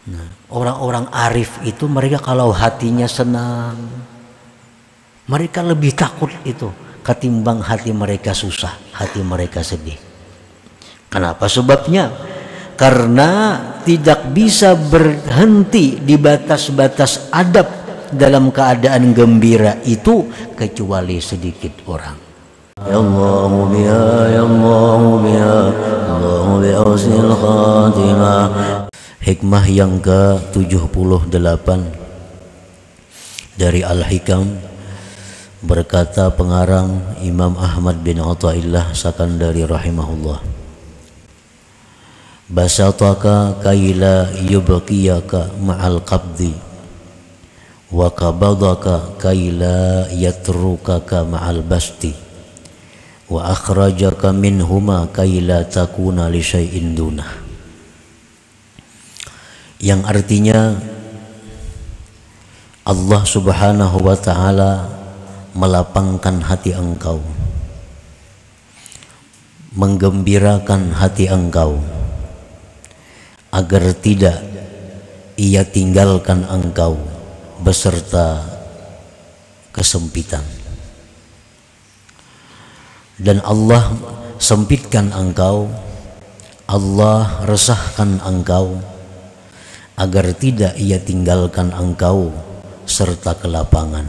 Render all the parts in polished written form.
Nah, orang-orang arif itu mereka kalau hatinya senang, mereka lebih takut itu ketimbang hati mereka susah, hati mereka sedih. Kenapa sebabnya? Karena tidak bisa berhenti di batas-batas adab dalam keadaan gembira itu kecuali sedikit orang. Ya Allahu biha, ya Allahu biha, Allahu bi husnil khatimah. Hikmah yang ke-78 dari Al-Hikam, berkata pengarang Imam Ahmad bin Athaillah Sakandari rahimahullah, basataka kaila yubqiyaka ma'al qabdi wa kabadaka kaila yatrukaka ma'al basti wa akhrajaka minhuma kaila takuna li syai'in dunah. Yang artinya Allah subhanahu wa ta'ala melapangkan hati engkau, menggembirakan hati engkau, agar tidak ia tinggalkan engkau beserta kesempitan. Dan Allah sempitkan engkau, Allah resahkan engkau, agar tidak ia tinggalkan engkau serta kelapangan.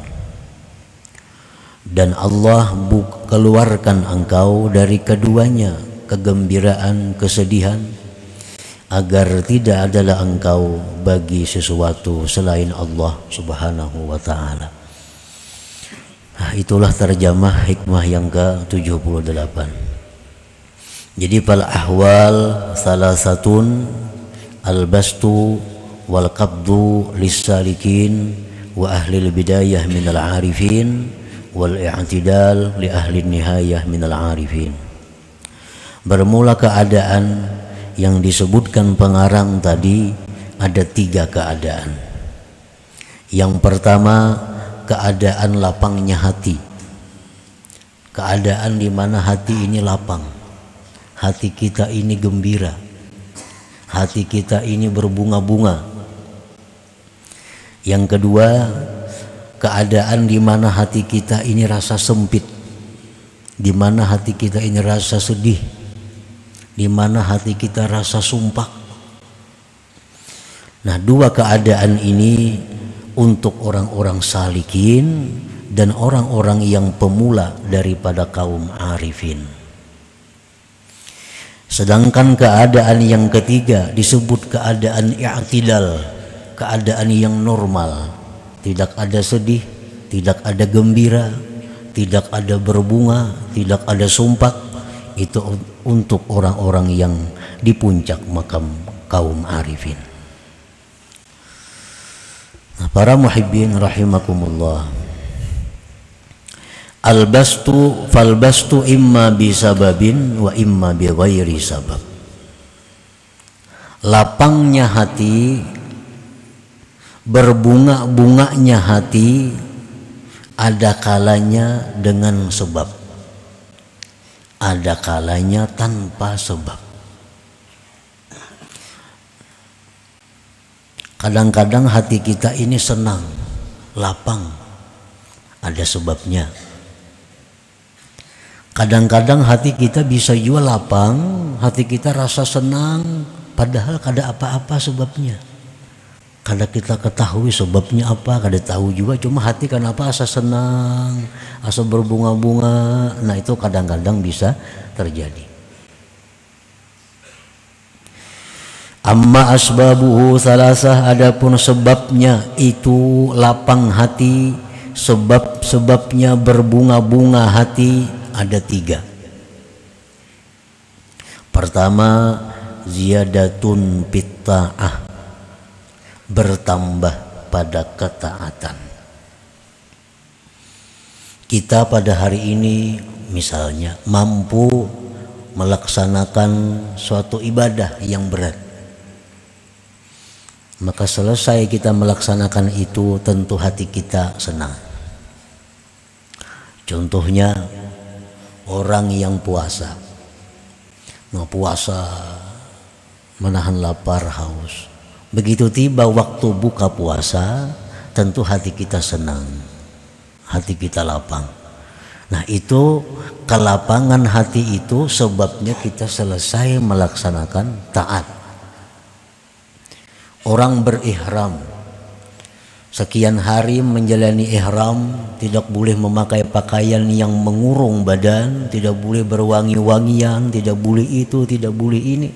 Dan Allah keluarkan engkau dari keduanya, kegembiraan, kesedihan, agar tidak adalah engkau bagi sesuatu selain Allah subhanahu wa ta'ala. Nah, itulah terjemah hikmah yang ke-78. Jadi fal ahwal salasatun al-bastu wal qabdu lis-salikin wa ahli al-bidayah minal arifin wal i'tidal li ahli nihayah minal arifin. Bermula keadaan yang disebutkan pengarang tadi ada 3 keadaan. Yang pertama, keadaan lapangnya hati, keadaan di mana hati ini lapang, hati kita ini gembira, hati kita ini berbunga-bunga. Yang kedua, keadaan di mana hati kita ini rasa sempit, di mana hati kita ini rasa sedih, di mana hati kita rasa sumpah. Nah, 2 keadaan ini untuk orang-orang salikin dan orang-orang yang pemula daripada kaum arifin. Sedangkan keadaan yang ketiga disebut keadaan i'tidal, keadaan yang normal, tidak ada sedih, tidak ada gembira, tidak ada berbunga, tidak ada sumpah. Itu untuk orang-orang yang di puncak makam kaum arifin. Nah, para muhibbin rahimakumullah, al-bastu fal-bastu imma bisababin wa imma bi ghairi sabab. Lapangnya hati, berbunga-bunganya hati ada kalanya dengan sebab, ada kalanya tanpa sebab. Kadang-kadang hati kita ini senang, lapang, ada sebabnya. Kadang-kadang hati kita bisa juga lapang, hati kita rasa senang, padahal kada apa-apa sebabnya. Kada kita ketahui sebabnya apa, kada tahu juga, cuma hati kenapa asa senang, asa berbunga-bunga. Nah, itu kadang-kadang bisa terjadi. Amma asbabuhu salasah, adapun sebabnya itu lapang hati, sebab-sebabnya berbunga-bunga hati ada 3. Pertama, ziyadatun bitta'ah, bertambah pada ketaatan. Kita pada hari ini misalnya mampu melaksanakan suatu ibadah yang berat, maka selesai kita melaksanakan itu tentu hati kita senang. Contohnya orang yang puasa, puasa menahan lapar haus, Begitu tiba waktu buka puasa, tentu hati kita senang, hati kita lapang. Nah, itu kelapangan hati itu sebabnya kita selesai melaksanakan taat. Orang berihram, sekian hari menjalani ihram, tidak boleh memakai pakaian yang mengurung badan, tidak boleh berwangi-wangian, tidak boleh itu, tidak boleh ini.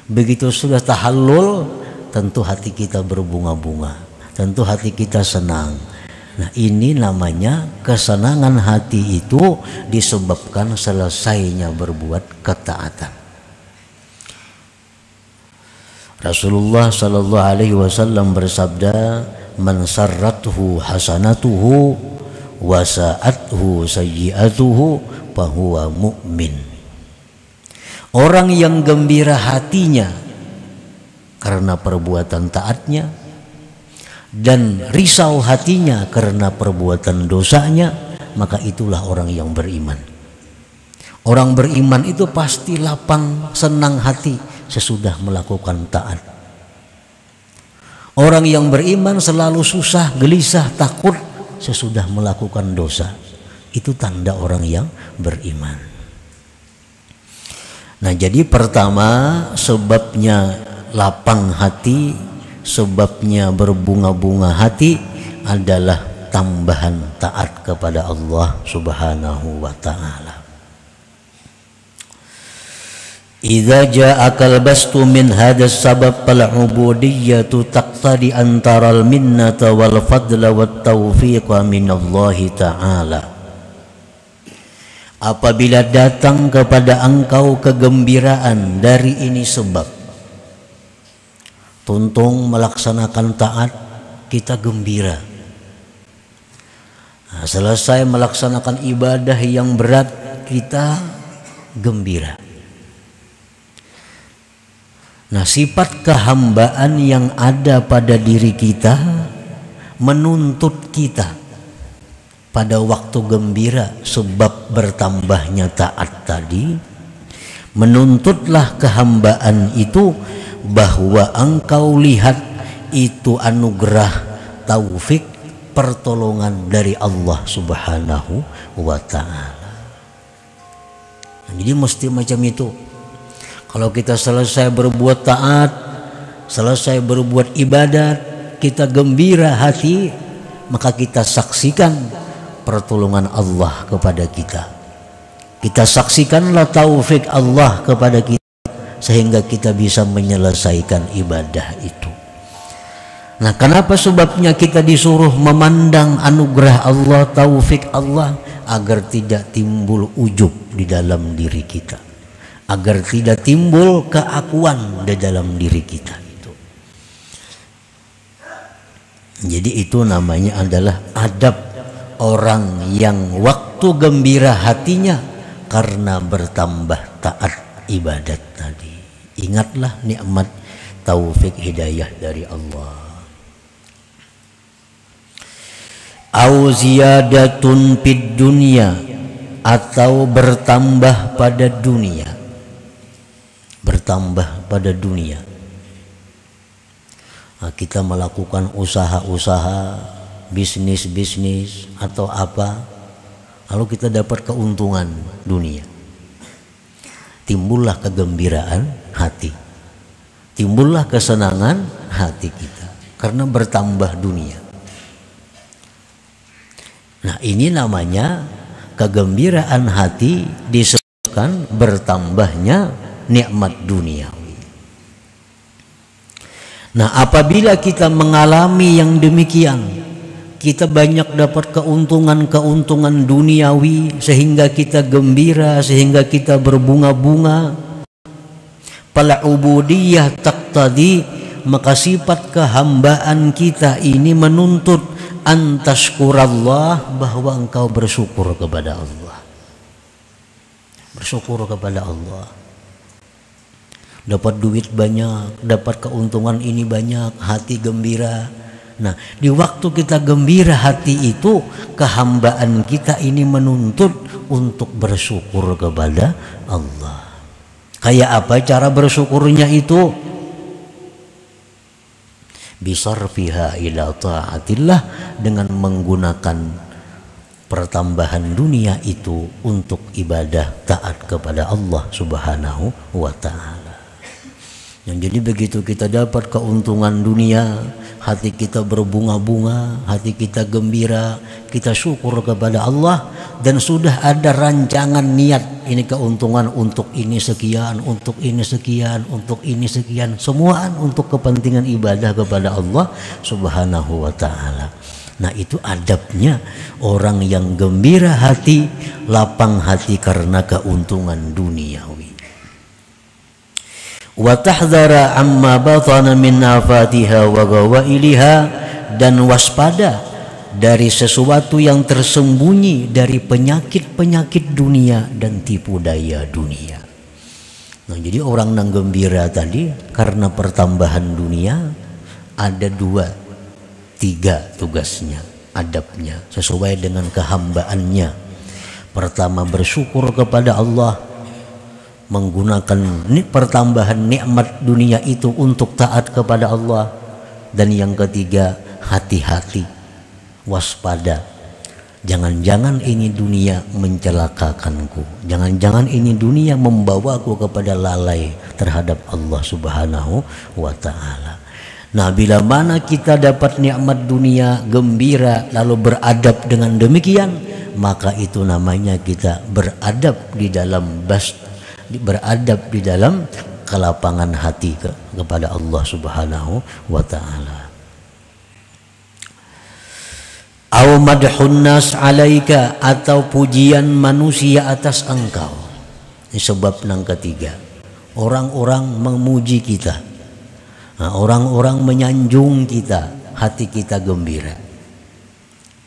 Begitu sudah tahallul, tentu hati kita berbunga-bunga, tentu hati kita senang. Nah, ini namanya kesenangan hati itu disebabkan selesainya berbuat ketaatan. Rasulullah sallallahu alaihi wasallam bersabda, "Man sarrathu hasanatuhu wa sa'athu sayyi'atuhu fahuwa mu'min." Orang yang gembira hatinya karena perbuatan taatnya dan risau hatinya karena perbuatan dosanya, maka itulah orang yang beriman. Orang beriman itu pasti lapang, senang hati sesudah melakukan taat. Orang yang beriman selalu susah, gelisah, takut sesudah melakukan dosa. Itu tanda orang yang beriman. Nah, jadi pertama sebabnya lapang hati, sebabnya berbunga-bunga hati adalah tambahan taat kepada Allah Subhanahu wa ta'ala. Idza ja'akal bastu min hadas sabab fal ubudiyyatu taqtadi antaral minnata wal fadla wat taufiqa minallahi ta'ala. Apabila datang kepada engkau kegembiraan dari ini sebab, tuntung melaksanakan taat, kita gembira. Nah, selesai melaksanakan ibadah yang berat, kita gembira. Nah, sifat kehambaan yang ada pada diri kita menuntut kita pada waktu gembira sebab bertambahnya taat tadi, menuntutlah kehambaan itu bahwa engkau lihat itu anugerah, taufik, pertolongan dari Allah Subhanahu wa ta'ala. Jadi mesti macam itu. Kalau kita selesai berbuat taat, selesai berbuat ibadat, kita gembira hati, maka kita saksikan pertolongan Allah kepada kita. Kita saksikanlah taufik Allah kepada kita sehingga kita bisa menyelesaikan ibadah itu. Nah, kenapa sebabnya kita disuruh memandang anugerah Allah, taufik Allah, agar tidak timbul ujub di dalam diri kita, agar tidak timbul keakuan di dalam diri kita itu. Jadi itu namanya adalah adab orang yang waktu gembira hatinya karena bertambah taat ibadat tadi. Ingatlah nikmat taufik hidayah dari Allah. Au ziyadatun fid dunya, atau bertambah pada dunia. Bertambah pada dunia. Nah, kita melakukan usaha-usaha, bisnis-bisnis atau apa, lalu kita dapat keuntungan dunia. Timbullah kegembiraan hati, timbullah kesenangan hati kita karena bertambah dunia. Nah, ini namanya kegembiraan hati disebabkan bertambahnya nikmat duniawi. Nah, apabila kita mengalami yang demikian, kita banyak dapat keuntungan-keuntungan duniawi sehingga kita gembira, sehingga kita berbunga-bunga. Fal ubudiyah taqtadi, maka sifat kehambaan kita ini menuntut antashkurallah, bahwa engkau bersyukur kepada Allah. Bersyukur kepada Allah. Dapat duit banyak, dapat keuntungan ini banyak, hati gembira. Nah, di waktu kita gembira hati itu, kehambaan kita ini menuntut untuk bersyukur kepada Allah. Kayak apa cara bersyukurnya itu? bisarfiha ila ta'atillah, dengan menggunakan pertambahan dunia itu untuk ibadah taat kepada Allah Subhanahu wa ta'ala. Jadi begitu kita dapat keuntungan dunia, hati kita berbunga-bunga, hati kita gembira, kita syukur kepada Allah, dan sudah ada rancangan niat, ini keuntungan untuk ini sekian, untuk ini sekian, untuk ini sekian, semuaan untuk kepentingan ibadah kepada Allah Subhanahu wa ta'ala. Nah, itu adabnya orang yang gembira hati, lapang hati karena keuntungan duniawi. Wa tahdhara amma batana min afatiha wa gawailiha, dan waspada dari sesuatu yang tersembunyi dari penyakit-penyakit dunia dan tipu daya dunia. Nah, jadi orang yang gembira tadi karena pertambahan dunia ada 2-3 tugasnya, adabnya sesuai dengan kehambaannya. Pertama, bersyukur kepada Allah, menggunakan pertambahan nikmat dunia itu untuk taat kepada Allah. Dan yang ketiga, hati-hati, waspada, jangan-jangan ini dunia mencelakakanku, jangan-jangan ini dunia membawaku kepada lalai terhadap Allah Subhanahu wa ta'ala. Nah, bila mana kita dapat nikmat dunia, gembira, lalu beradab dengan demikian, maka itu namanya kita beradab di dalam kelapangan hati kepada Allah Subhanahu wa ta'ala. Au madhun nas alaika, atau pujian manusia atas engkau. Ini sebab yang ketiga, orang-orang memuji kita, nah, orang-orang menyanjung kita, hati kita gembira.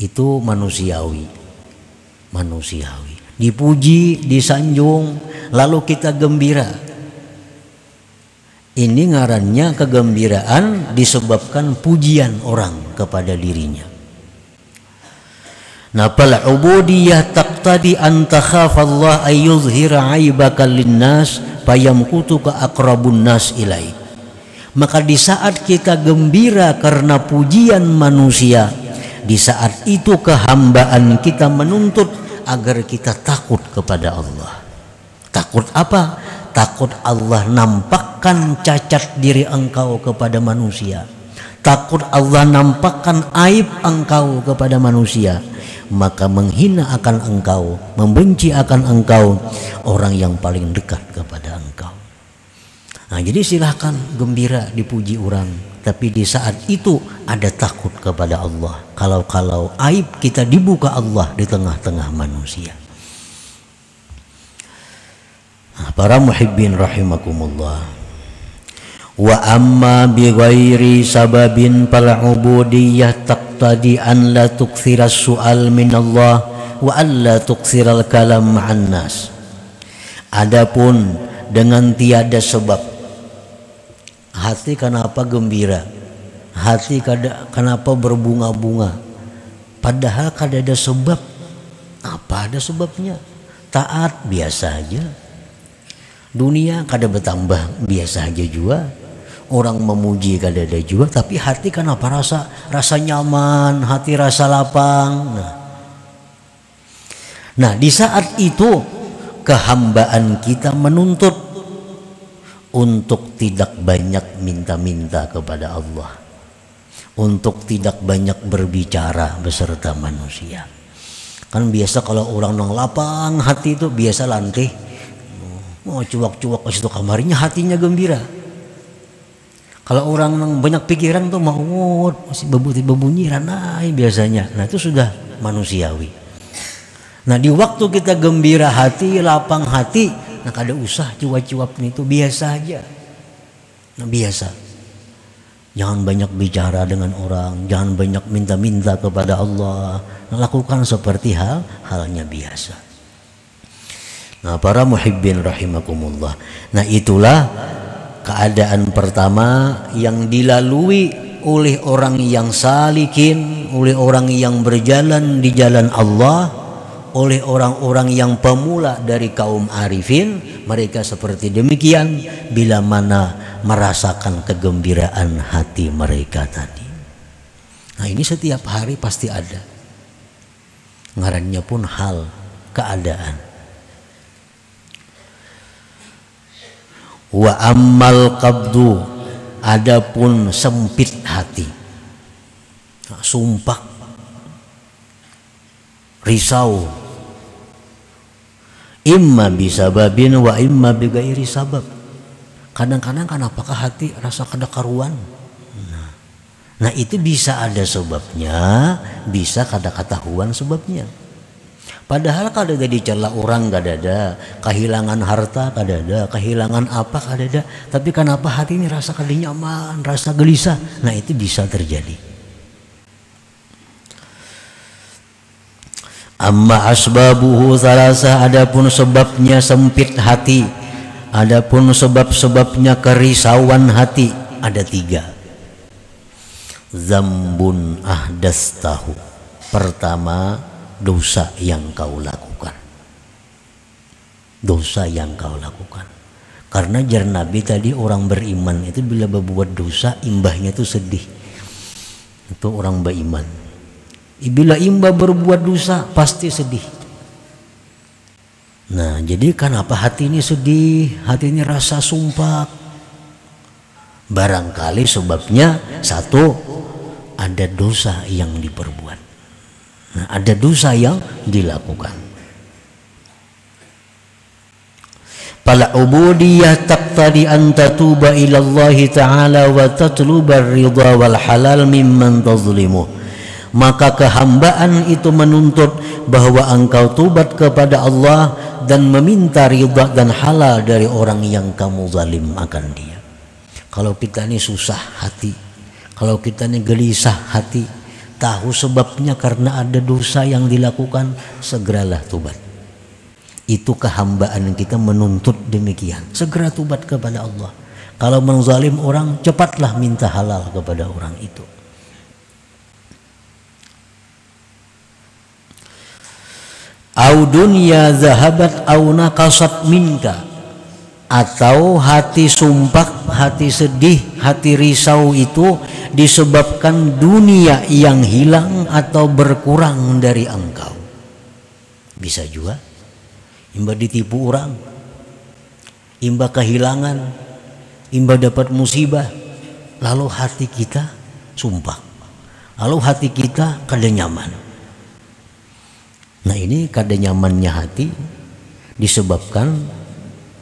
Itu manusiawi. Dipuji, disanjung, lalu kita gembira. Ini ngarannya kegembiraan disebabkan pujian orang kepada dirinya. Nah, fal ubudiyah taqtadi an takhafa Allah ay yuzhira aibaka linnas fayamkutuka aqrabun nas ilaik. Maka di saat kita gembira karena pujian manusia, di saat itu kehambaan kita menuntut agar kita takut kepada Allah. Takut apa? Takut Allah nampakkan cacat diri engkau kepada manusia. Takut Allah nampakkan aib engkau kepada manusia. Maka menghina akan engkau, membenci akan engkau orang yang paling dekat kepada engkau. Nah, jadi silahkan gembira dipuji orang, tapi di saat itu ada takut kepada Allah. Kalau aib kita dibuka Allah di tengah-tengah manusia. Nah, para muhibbin rahimakumullah. Wa amma bi ghairi sababin fal ubudiyyah taqtadi an la tukthiras su'al min Allah wa an la tukthiral kalam ma'an nas. Adapun dengan tiada sebab, hati kenapa gembira, hati kenapa berbunga-bunga, padahal kada ada sebab. Apa ada sebabnya? Taat biasa aja, dunia kada bertambah biasa aja juga, orang memuji kada ada juga, tapi hati kenapa rasa nyaman, hati rasa lapang. Nah, di saat itu kehambaan kita menuntut untuk tidak banyak minta-minta kepada Allah, untuk tidak banyak berbicara beserta manusia. Kan biasa kalau orang nang lapang hati itu biasa lantih, mau cuak-cuak ke situ kamarnya, hatinya gembira. Kalau orang yang banyak pikiran tuh mau masih berbunyi ranai biasanya. Nah, itu sudah manusiawi. Nah, di waktu kita gembira hati, lapang hati, nah kada usah cuap-cuap itu, biasa aja. Nah, biasa. Jangan banyak bicara dengan orang, jangan banyak minta-minta kepada Allah. Nah, lakukan seperti halnya biasa. Nah, para muhibbin rahimakumullah. Nah, itulah keadaan pertama yang dilalui oleh orang yang salikin, oleh orang yang berjalan di jalan Allah, oleh orang-orang yang pemula dari kaum arifin. Mereka seperti demikian. Bila mana merasakan kegembiraan hati mereka tadi. Nah ini setiap hari pasti ada, ngarannya pun hal, keadaan. Wa ammal qabdu, adapun sempit hati, sumpah, risau, imma bisababin wa imma bighairi sabab. Kadang-kadang kan apakah hati rasa kada karuan. Nah itu bisa ada sebabnya, bisa kada ketahuan sebabnya. Padahal kada ada dicela orang, kada ada kehilangan harta, kada ada kehilangan apa, kada ada. Tapi kenapa hati ini rasa kada nyaman, rasa gelisah? Nah itu bisa terjadi. Amma asbabuhu salasa, adapun sebabnya sempit hati, adapun sebab-sebabnya kerisauan hati ada 3. Zambun ahdastahu, pertama dosa yang kau lakukan, dosa yang kau lakukan. Karena jar Nabi tadi orang beriman itu bila berbuat dosa imbahnya itu sedih. Itu orang beriman, bila imbah berbuat dosa pasti sedih. Nah jadi kenapa hati ini sedih, hati ini rasa sumpah? Barangkali sebabnya satu, ada dosa yang diperbuat. Nah, ada dosa yang dilakukan. Fal ubudiyah taqtadi an tatuba ila Allah Ta'ala wa tatluba ar-ridha wal halal mimman tazlimu. Maka kehambaan itu menuntut bahwa engkau tubat kepada Allah dan meminta ridha dan halal dari orang yang kamu zalim akan dia. Kalau kita ini susah hati, kalau kita ini gelisah hati, tahu sebabnya karena ada dosa yang dilakukan, segeralah tubat. Itu kehambaan kita menuntut demikian. Segera tubat kepada Allah. Kalau menzalim orang, cepatlah minta halal kepada orang itu. Au dunya zahabat au naqasat minka, atau hati sumpah, hati sedih, hati risau itu disebabkan dunia yang hilang atau berkurang dari engkau. Bisa juga imba ditipu orang, imba kehilangan, imba dapat musibah, lalu hati kita sumpah, lalu hati kita kada nyaman. Nah ini kada nyamannya hati disebabkan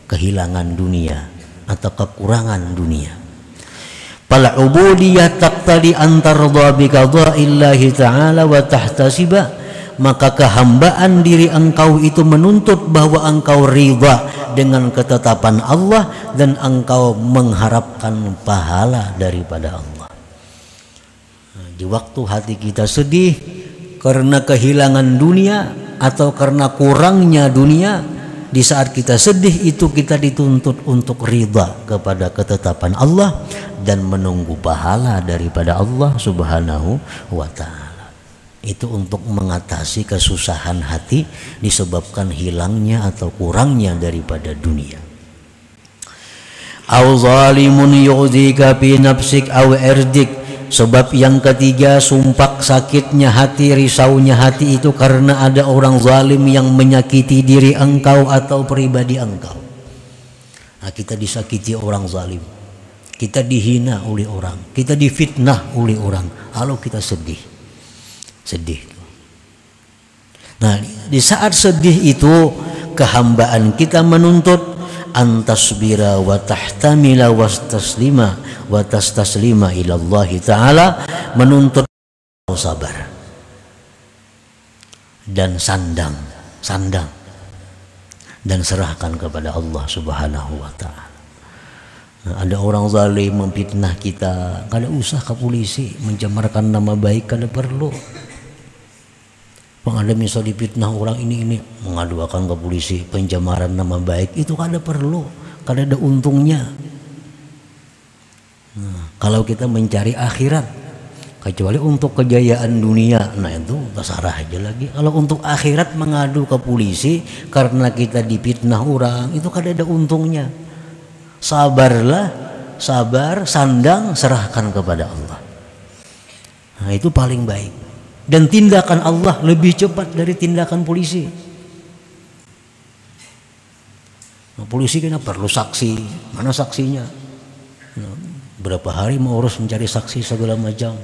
kehilangan dunia atau kekurangan dunia. Fal ubudiyah taqtadi an tardha bi qada'illahi ta'ala wa tahtasiba, maka kehambaan diri engkau itu menuntut bahwa engkau ridha dengan ketetapan Allah dan engkau mengharapkan pahala daripada Allah. Nah, di waktu hati kita sedih karena kehilangan dunia atau karena kurangnya dunia, di saat kita sedih itu kita dituntut untuk ridha kepada ketetapan Allah dan menunggu pahala daripada Allah Subhanahu wa Ta'ala. Itu untuk mengatasi kesusahan hati disebabkan hilangnya atau kurangnya daripada dunia. Au zalimun yu'dhika fi nafsik au irdik. Sebab yang ketiga, sumpah sakitnya hati, risaunya hati itu karena ada orang zalim yang menyakiti diri engkau atau pribadi engkau. Nah, kita disakiti orang zalim, kita dihina oleh orang, kita difitnah oleh orang, lalu kita sedih. Nah, di saat sedih itu kehambaan kita menuntut antasbira wa tahtamila wa tastaslima ila Allah Ta'ala, menuntut sabar dan sandang dan serahkan kepada Allah Subhanahu wa Ta'ala. Nah, ada orang zalim memfitnah kita, kada usah ke polisi mencemarkan nama baik, kada perlu. Ada misal difitnah orang ini mengadukan ke polisi pencemaran nama baik, itu kada perlu, kada ada untungnya. Nah, kalau kita mencari akhirat, kecuali untuk kejayaan dunia, nah itu terserah aja lagi. Kalau untuk akhirat mengadu ke polisi karena kita difitnah orang, itu kada ada untungnya. Sabarlah sabar, sandang, serahkan kepada Allah. Nah, itu paling baik. Dan tindakan Allah lebih cepat dari tindakan polisi. Nah, polisi kan perlu saksi, mana saksinya? Nah, berapa hari mau urus mencari saksi segala macam.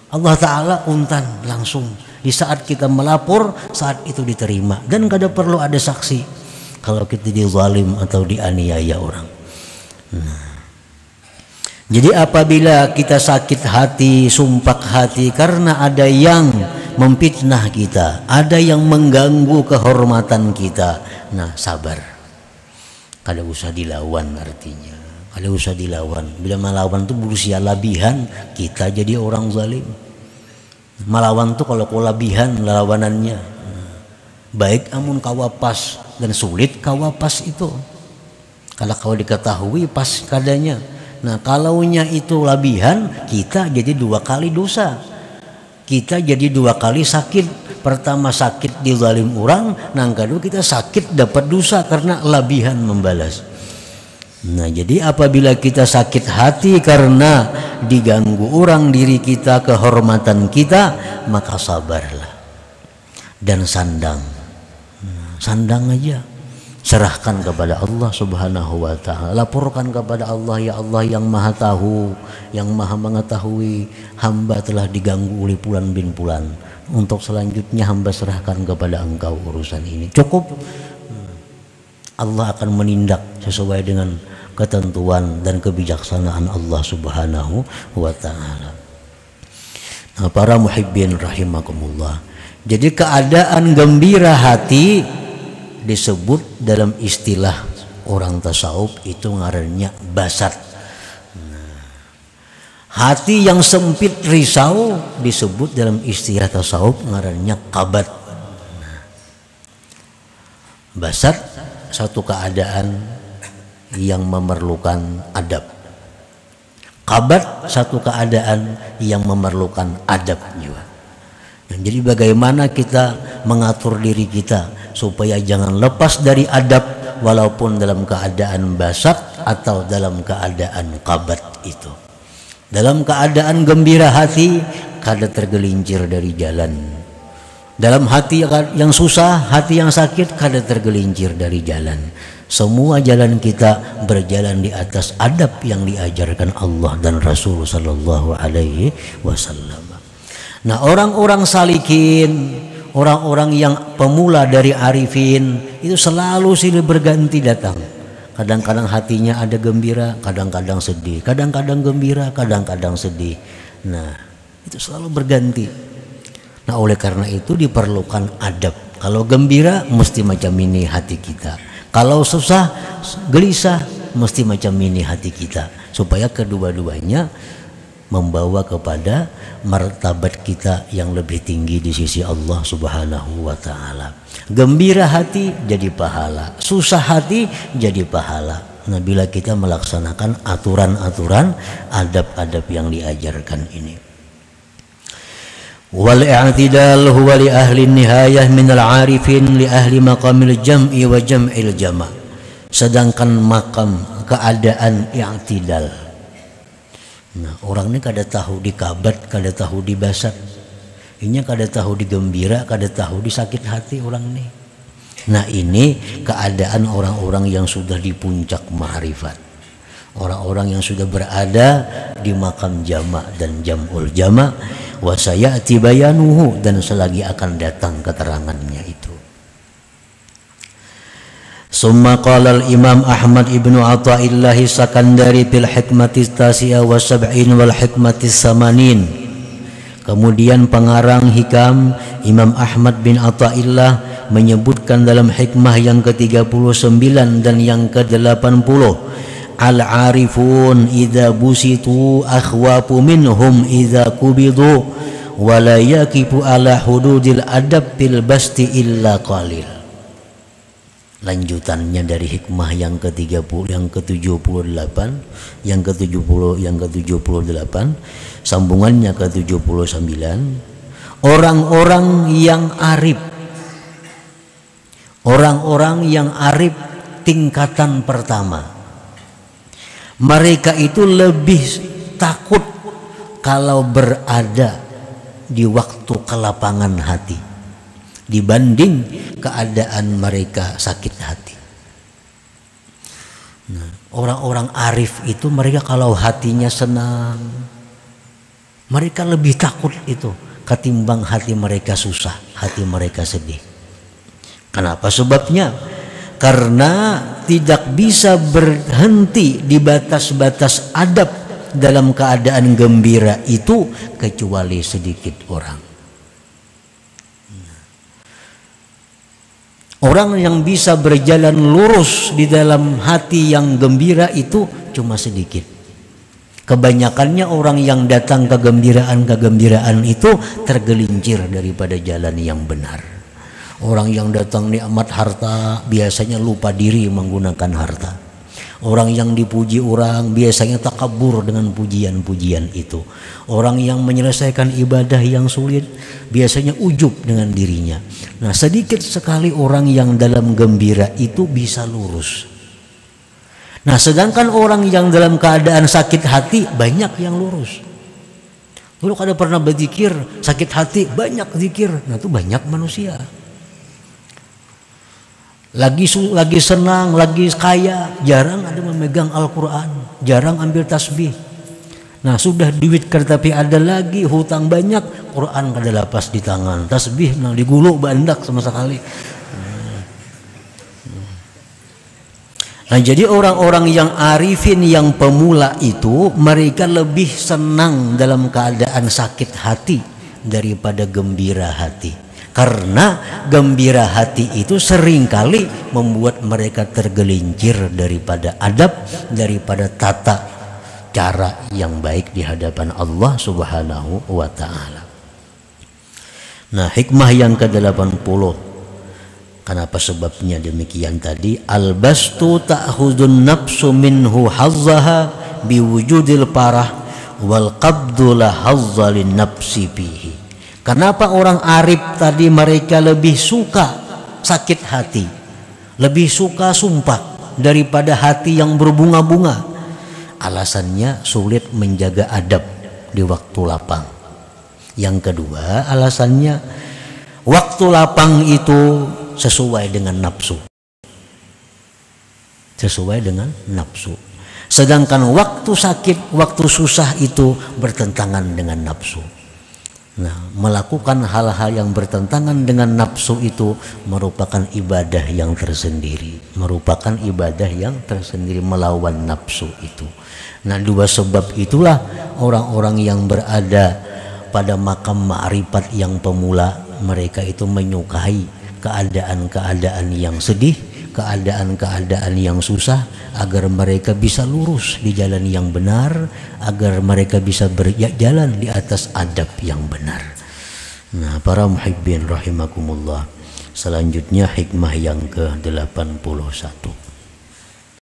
Allah Ta'ala untan langsung. Di saat kita melapor, saat itu diterima. Dan kada perlu ada saksi kalau kita dizalim atau dianiaya orang. Nah, jadi apabila kita sakit hati, sumpah hati karena ada yang memfitnah kita, ada yang mengganggu kehormatan kita, nah sabar. Kada usah dilawan artinya. Kada usah dilawan. Bila melawan tuh berusia labihan, kita jadi orang zalim. Melawan tuh kalau kelebihan lawanannya. Baik amun kawapas dan sulit kawapas itu. Kalau kau diketahui pas kadanya. Nah kalaunya itu labihan, kita jadi 2 kali dosa. Kita jadi 2 kali sakit. Pertama sakit dizalim orang, nang kedua kita sakit dapat dosa karena labihan membalas. Nah jadi apabila kita sakit hati karena diganggu orang diri kita, kehormatan kita, maka sabarlah dan sandang. Sandang aja, serahkan kepada Allah Subhanahu wa Ta'ala, laporkan kepada Allah, ya Allah yang maha tahu, yang maha mengetahui, hamba telah diganggu oleh Fulan bin Fulan, untuk selanjutnya hamba serahkan kepada Engkau urusan ini. Cukup, Allah akan menindak sesuai dengan ketentuan dan kebijaksanaan Allah Subhanahu wa Ta'ala. Nah, para muhibbin rahimakumullah, jadi keadaan gembira hati disebut dalam istilah orang tasawuf itu ngarannya basat. Nah, hati yang sempit risau disebut dalam istilah tasawuf ngarannya kabat. Nah, basat satu keadaan yang memerlukan adab. Kabat satu keadaan yang memerlukan adab juga. Nah, jadi bagaimana kita mengatur diri kita supaya jangan lepas dari adab walaupun dalam keadaan basat atau dalam keadaan kabat itu. Dalam keadaan gembira hati, kada tergelincir dari jalan. Dalam hati yang susah, hati yang sakit, kada tergelincir dari jalan. Semua jalan kita berjalan di atas adab yang diajarkan Allah dan Rasul sallallahu alaihi wasallam. Nah, orang-orang salikin, orang-orang yang pemula dari arifin itu selalu silih berganti datang. Kadang-kadang hatinya ada gembira, kadang-kadang sedih, kadang-kadang gembira, kadang-kadang sedih. Nah, itu selalu berganti. Nah, oleh karena itu diperlukan adab. Kalau gembira mesti macam ini hati kita. Kalau susah, gelisah mesti macam ini hati kita. Supaya kedua-duanya membawa kepada martabat kita yang lebih tinggi di sisi Allah Subhanahu wa Ta'ala. Gembira hati jadi pahala, susah hati jadi pahala. Nah, bila kita melaksanakan aturan-aturan adab-adab yang diajarkan ini. Wal i'tidal huwa li ahli nihayah minal arifin li ahli maqamil jam'i wa jam'il jama'. Sedangkan makam keadaan i'tidal, nah orang ini kada tahu di kabat, kada tahu di basat, ini kada tahu di gembira, kada tahu di sakit hati orang ini. Nah ini keadaan orang-orang yang sudah di puncak ma'rifat, orang-orang yang sudah berada di makam jama' dan jam'ul jama'. Wa sayati bayanuhu, dan selagi akan datang keterangannya itu. Summa qala al-Imam Ahmad ibnu Athaillah Sakandari fil hikmati tasi'ah wa sab'in wal hikmati samanin. Kemudian pengarang hikam Imam Ahmad bin Athaillah menyebutkan dalam hikmah yang ke-39 dan yang ke-80, al-arifun idza busitu akhwafu minhum idza kubidu wa la yaqifu ala hududil adab bil basti illa qalil. Lanjutannya dari hikmah yang ke-30, yang ke-78, yang ke-70, yang ke-78, sambungannya ke-79, orang-orang yang arif, orang-orang yang arif tingkatan pertama, Mereka itu lebih takut kalau berada di waktu kelapangan hati dibanding keadaan mereka sakit hati. Nah, orang-orang arif itu mereka kalau hatinya senang, mereka lebih takut itu ketimbang hati mereka susah, hati mereka sedih. Kenapa sebabnya? Karena tidak bisa berhenti di batas-batas adab dalam keadaan gembira itu kecuali sedikit orang. Orang yang bisa berjalan lurus di dalam hati yang gembira itu cuma sedikit. Kebanyakannya orang yang datang kegembiraan itu tergelincir daripada jalan yang benar. Orang yang datang nikmat harta biasanya lupa diri menggunakan harta. Orang yang dipuji orang biasanya takabur dengan pujian-pujian itu. Orang yang menyelesaikan ibadah yang sulit biasanya ujub dengan dirinya. Nah, sedikit sekali orang yang dalam gembira itu bisa lurus. Nah, sedangkan orang yang dalam keadaan sakit hati banyak yang lurus. Dulu kada pernah berzikir, sakit hati banyak zikir. Nah, itu banyak manusia. Lagi senang, lagi kaya, jarang ada memegang Al-Quran, jarang ambil tasbih. Nah, sudah duit tapi ada lagi, hutang banyak, Quran kada lapas di tangan, tasbih nah digulung bandak sama sekali. Nah, jadi orang-orang yang arifin, yang pemula itu mereka lebih senang dalam keadaan sakit hati daripada gembira hati. Karena gembira hati itu seringkali membuat mereka tergelincir daripada adab, daripada tata cara yang baik di hadapan Allah Subhanahu wa ta'ala. Nah, hikmah yang ke-80. Kenapa sebabnya demikian tadi? Al-bastu ta'khudun nafsu minhu hazzaha biwujudil parah wal qabdu la hazza lin nafsi bihi. Kenapa orang arif tadi mereka lebih suka sakit hati, lebih suka sumpah daripada hati yang berbunga-bunga? Alasannya sulit menjaga adab di waktu lapang. Yang kedua, alasannya waktu lapang itu sesuai dengan nafsu. Sesuai dengan nafsu. Sedangkan waktu sakit, waktu susah itu bertentangan dengan nafsu. Nah, melakukan hal-hal yang bertentangan dengan nafsu itu merupakan ibadah yang tersendiri, merupakan ibadah yang tersendiri melawan nafsu itu. Nah, dua sebab itulah orang-orang yang berada pada makam ma'rifat yang pemula, mereka itu menyukai keadaan-keadaan yang sedih, keadaan-keadaan yang susah, agar mereka bisa lurus di jalan yang benar, agar mereka bisa berjalan di atas adab yang benar. Nah, para muhibbin rahimakumullah, selanjutnya hikmah yang ke-81.